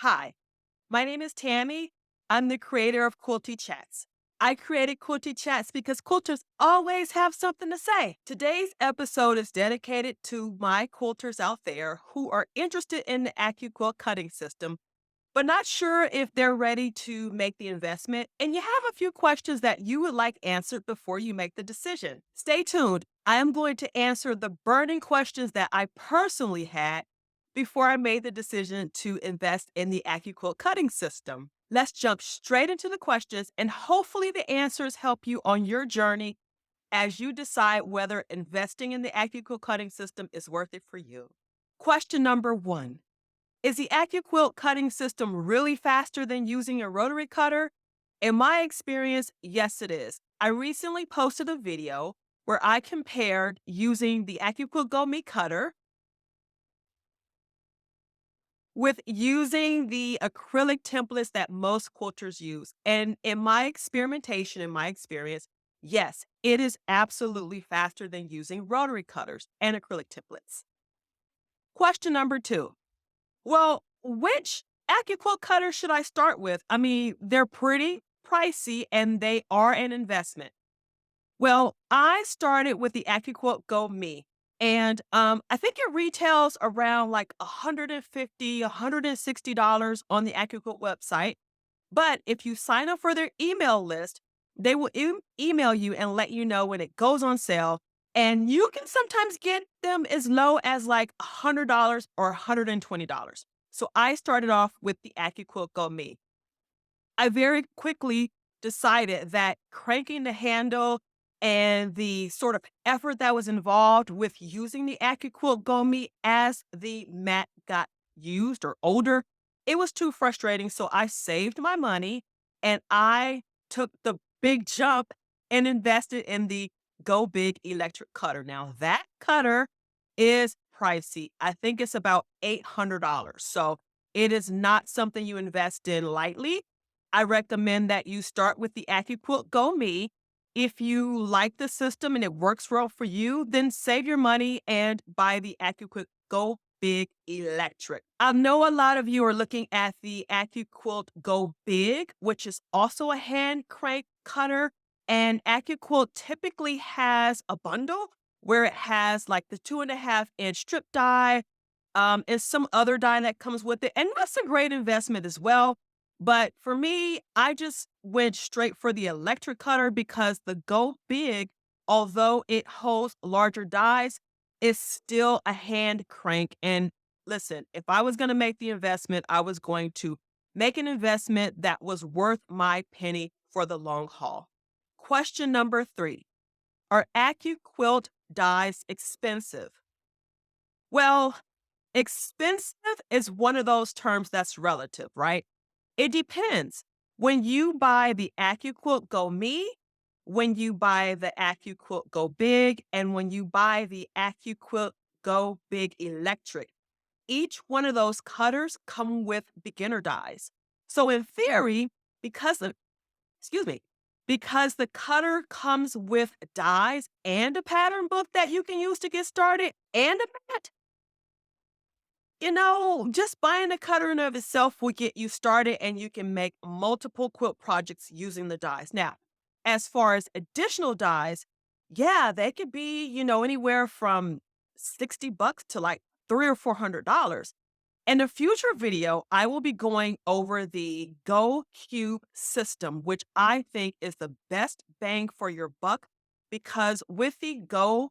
Hi, my name is Tammy. I'm the creator of Quilty Chats. I created Quilty Chats because quilters always have something to say. Today's episode is dedicated to my quilters out there who are interested in the AccuQuilt Cutting System, but not sure if they're ready to make the investment, and you have a few questions that you would like answered before you make the decision. Stay tuned. I am going to answer the burning questions that I personally had before I made the decision to invest in the AccuQuilt Cutting System. Let's jump straight into the questions, and hopefully the answers help you on your journey as you decide whether investing in the AccuQuilt Cutting System is worth it for you. Question number one. Is the AccuQuilt cutting system really faster than using a rotary cutter? In my experience, yes, it is. I recently posted a video where I compared using the AccuQuilt Go Me cutter with using the acrylic templates that most quilters use. And in my experimentation, in my experience, yes, it is absolutely faster than using rotary cutters and acrylic templates. Question number two. Well, which AccuQuilt cutter should I start with? I mean, they're pretty pricey and they are an investment. Well, I started with the AccuQuilt Go Me, and I think it retails around like $150, $160 on the AccuQuilt website. But if you sign up for their email list, they will email you and let you know when it goes on sale. And you can sometimes get them as low as like $100 or $120. So I started off with the AccuQuilt Go Me. I very quickly decided that cranking the handle and the sort of effort that was involved with using the AccuQuilt Go Me as the mat got used or older, it was too frustrating. So I saved my money and I took the big jump and invested in the Go Big electric cutter. Now, that cutter is pricey. I think it's about $800. So it is not something you invest in lightly. I recommend that you start with the AccuQuilt Go Me. If you like the system and it works well for you, then save your money and buy the AccuQuilt Go Big Electric. I know a lot of you are looking at the AccuQuilt Go Big, which is also a hand crank cutter. And AccuQuilt typically has a bundle where it has like the 2.5-inch strip die, and some other die that comes with it. And that's a great investment as well. But for me, I just went straight for the electric cutter because the Go Big, although it holds larger dies, is still a hand crank. And listen, if I was going to make the investment, I was going to make an investment that was worth my penny for the long haul. Question number three. Are AccuQuilt dies expensive? Well, expensive is one of those terms that's relative, right? It depends. When you buy the AccuQuilt Go Me, when you buy the AccuQuilt Go Big, and when you buy the AccuQuilt Go Big Electric, each one of those cutters come with beginner dies. So in theory, because the excuse me, because the cutter comes with dies and a pattern book that you can use to get started and a mat, just buying a cutter in of itself will get you started and you can make multiple quilt projects using the dies. Now, as far as additional dies, yeah, they could be, anywhere from $60 to like $300 or $400. In a future video, I will be going over the Go Cube system, which I think is the best bang for your buck because with the Go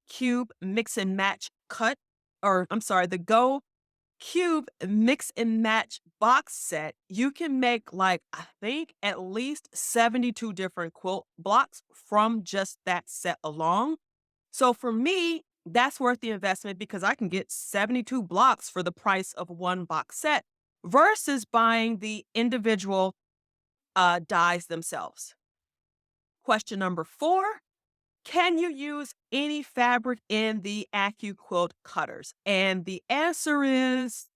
Cube mix and match cut, or I'm sorry, the Go Cube mix and match box set, you can make like, I think, at least 72 different quilt blocks from just that set alone. So for me, that's worth the investment because I can get 72 blocks for the price of one box set versus buying the individual dies themselves. Question number four. Can you use any fabric in the AccuQuilt cutters? And the answer is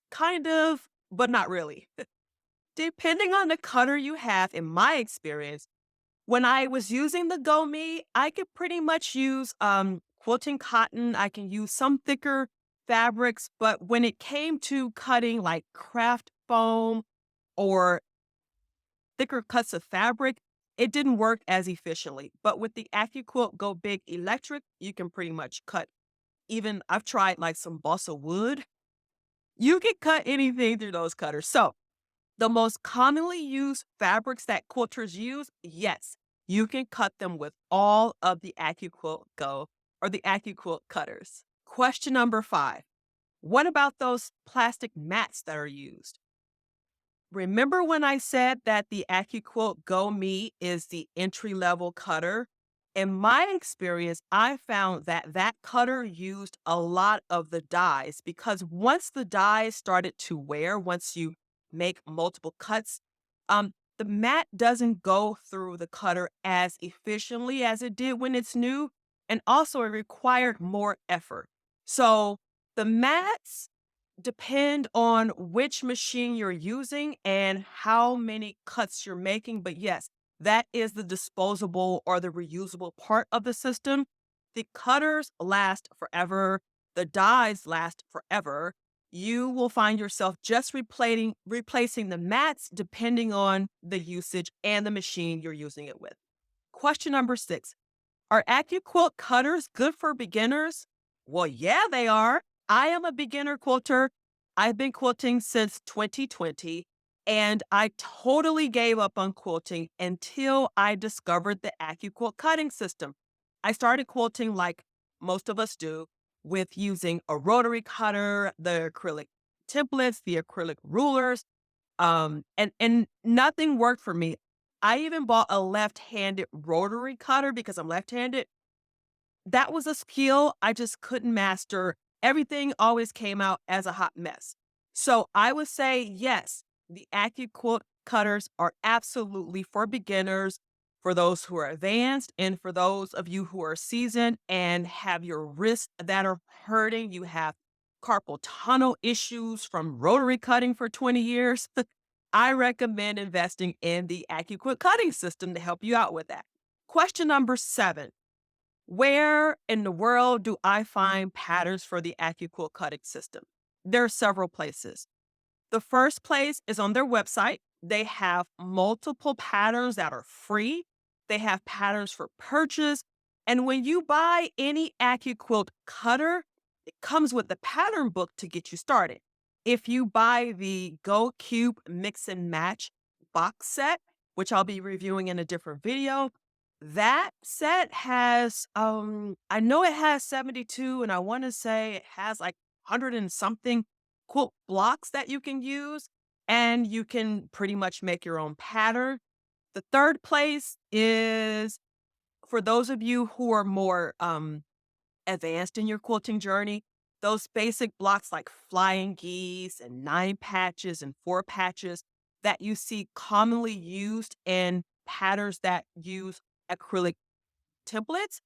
kind of, but not really. Depending on the cutter you have, in my experience, when I was using the Go Me, I could pretty much use quilting cotton. I can use some thicker fabrics, but when it came to cutting like craft foam or thicker cuts of fabric, it didn't work as efficiently. But with the AccuQuilt Go Big Electric, you can pretty much cut. Even I've tried like some balsa wood. You can cut anything through those cutters. So the most commonly used fabrics that quilters use, yes, you can cut them with all of the AccuQuilt Go or the AccuQuilt cutters. Question number 5. What about those plastic mats that are used? Remember when I said that the AccuQuilt Go Me is the entry level cutter? In my experience, I found that that cutter used a lot of the dies because once the dies started to wear, once you make multiple cuts, the mat doesn't go through the cutter as efficiently as it did when it's new. And also, it required more effort. So the mats depend on which machine you're using and how many cuts you're making. But yes, that is the disposable or the reusable part of the system. The cutters last forever. The dies last forever. You will find yourself just replacing the mats depending on the usage and the machine you're using it with. Question number 6. Are AccuQuilt cutters good for beginners? Well, yeah, they are. I am a beginner quilter. I've been quilting since 2020, and I totally gave up on quilting until I discovered the AccuQuilt cutting system. I started quilting like most of us do with using a rotary cutter, the acrylic templates, the acrylic rulers, and nothing worked for me. I even bought a left-handed rotary cutter because I'm left-handed. That was a skill I just couldn't master. Everything always came out as a hot mess. So I would say, yes, the AccuQuilt cutters are absolutely for beginners, for those who are advanced, and for those of you who are seasoned and have your wrists that are hurting. You have carpal tunnel issues from rotary cutting for 20 years. I recommend investing in the AccuQuilt cutting system to help you out with that. Question number 7. Where in the world do I find patterns for the AccuQuilt cutting system? There are several places. The first place is on their website. They have multiple patterns that are free. They have patterns for purchase. And when you buy any AccuQuilt cutter, it comes with the pattern book to get you started. If you buy the Go Cube Mix and Match box set, which I'll be reviewing in a different video, that set has, I know it has 72, and I want to say it has like 100 and something quilt blocks that you can use, and you can pretty much make your own pattern. The third place is for those of you who are more advanced in your quilting journey, those basic blocks like flying geese and 9 patches and 4 patches that you see commonly used in patterns that use acrylic templates,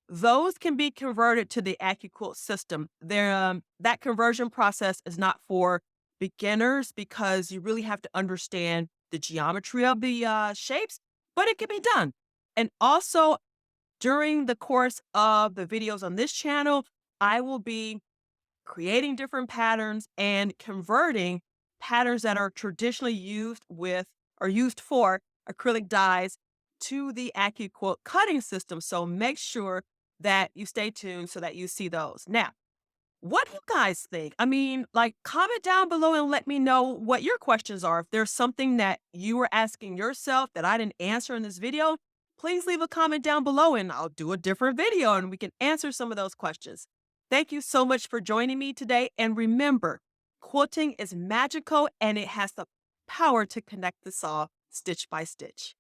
those can be converted to the AccuQuilt system. That conversion process is not for beginners because you really have to understand the geometry of the shapes, but it can be done. And also, during the course of the videos on this channel, I will be creating different patterns and converting patterns that are traditionally used with or used for acrylic dyes to the AccuQuilt cutting system. So make sure that you stay tuned so that you see those. Now, what do you guys think? I mean, like, comment down below and let me know what your questions are. If there's something that you were asking yourself that I didn't answer in this video, please leave a comment down below and I'll do a different video and we can answer some of those questions. Thank you so much for joining me today. And remember, quilting is magical and it has the power to connect us all stitch by stitch.